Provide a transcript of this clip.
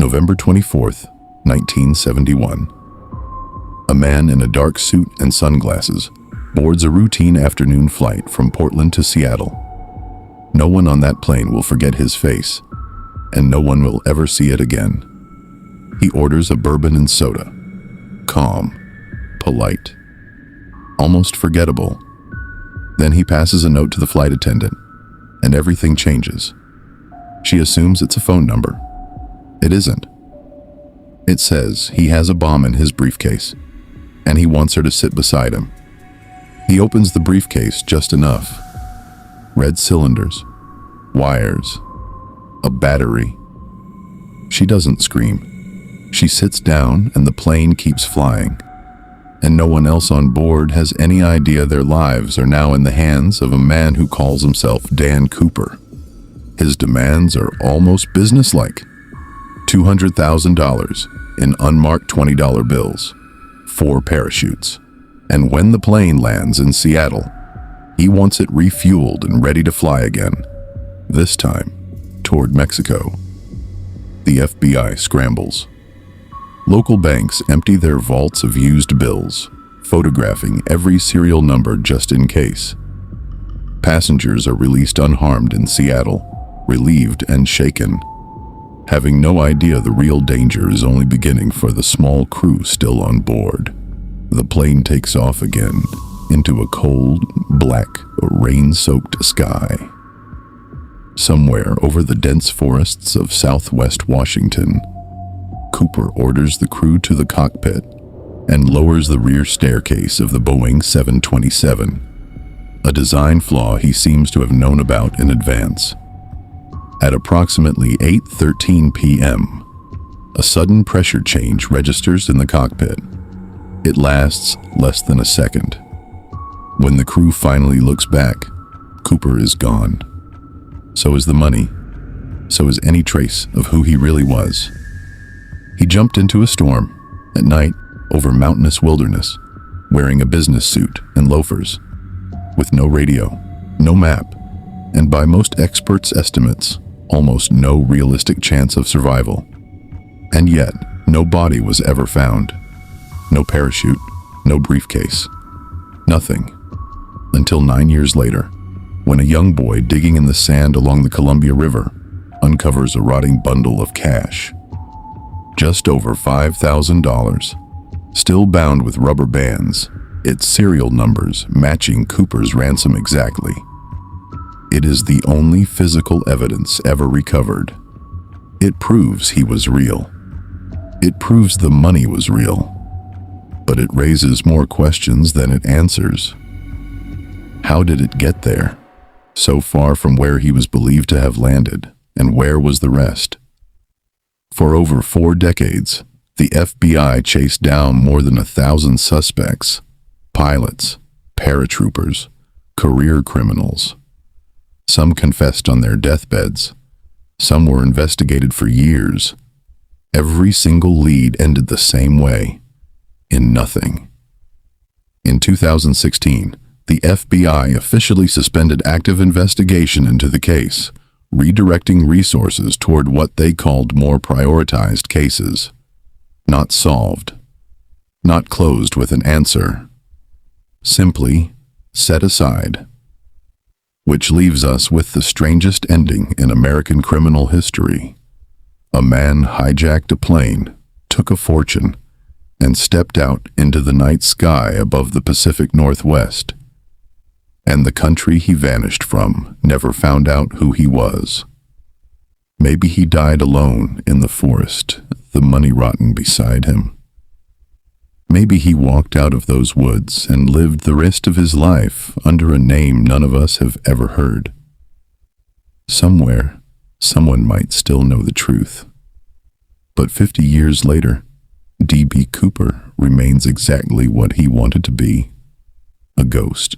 November 24th, 1971. A man in a dark suit and sunglasses boards a routine afternoon flight from Portland to Seattle. No one on that plane will forget his face, and no one will ever see it again. He orders a bourbon and soda. Calm, polite, almost forgettable. Then he passes a note to the flight attendant, and everything changes. She assumes it's a phone number. It isn't. It says he has a bomb in his briefcase, and he wants her to sit beside him. He opens the briefcase just enough. Red cylinders, wires, a battery. She doesn't scream. She sits down and the plane keeps flying. And no one else on board has any idea their lives are now in the hands of a man who calls himself Dan Cooper. His demands are almost businesslike. $200,000 in unmarked $20 bills, 4 parachutes. And when the plane lands in Seattle, he wants it refueled and ready to fly again, this time toward Mexico. The FBI scrambles. Local banks empty their vaults of used bills, photographing every serial number just in case. Passengers are released unharmed in Seattle, relieved and shaken, having no idea the real danger is only beginning for the small crew still on board. The plane takes off again into a cold, black, rain-soaked sky. Somewhere over the dense forests of southwest Washington, Cooper orders the crew to the cockpit and lowers the rear staircase of the Boeing 727, a design flaw he seems to have known about in advance. At approximately 8:13 p.m., a sudden pressure change registers in the cockpit. It lasts less than a second. When the crew finally looks back, Cooper is gone. So is the money. So is any trace of who he really was. He jumped into a storm at night over mountainous wilderness, wearing a business suit and loafers, with no radio, no map, and by most experts' estimates, almost no realistic chance of survival. And yet, no body was ever found. No parachute, no briefcase, nothing. Until 9 years later, when a young boy digging in the sand along the Columbia River uncovers a rotting bundle of cash. Just over $5,000, still bound with rubber bands, its serial numbers matching Cooper's ransom exactly. It is the only physical evidence ever recovered. It proves he was real. It proves the money was real. But it raises more questions than it answers. How did it get there? So far from where he was believed to have landed, and where was the rest? For over 4 decades, the FBI chased down more than 1,000 suspects, pilots, paratroopers, career criminals. Some confessed on their deathbeds. Some were investigated for years. Every single lead ended the same way, in nothing. In 2016, the FBI officially suspended active investigation into the case, redirecting resources toward what they called more prioritized cases. Not solved. Not closed with an answer. Simply set aside. Which leaves us with the strangest ending in American criminal history. A man hijacked a plane, took a fortune, and stepped out into the night sky above the Pacific Northwest. And the country he vanished from never found out who he was. Maybe he died alone in the forest, the money rotting beside him. Maybe he walked out of those woods and lived the rest of his life under a name none of us have ever heard. Somewhere, someone might still know the truth. But 50 years later, D.B. Cooper remains exactly what he wanted to be, a ghost.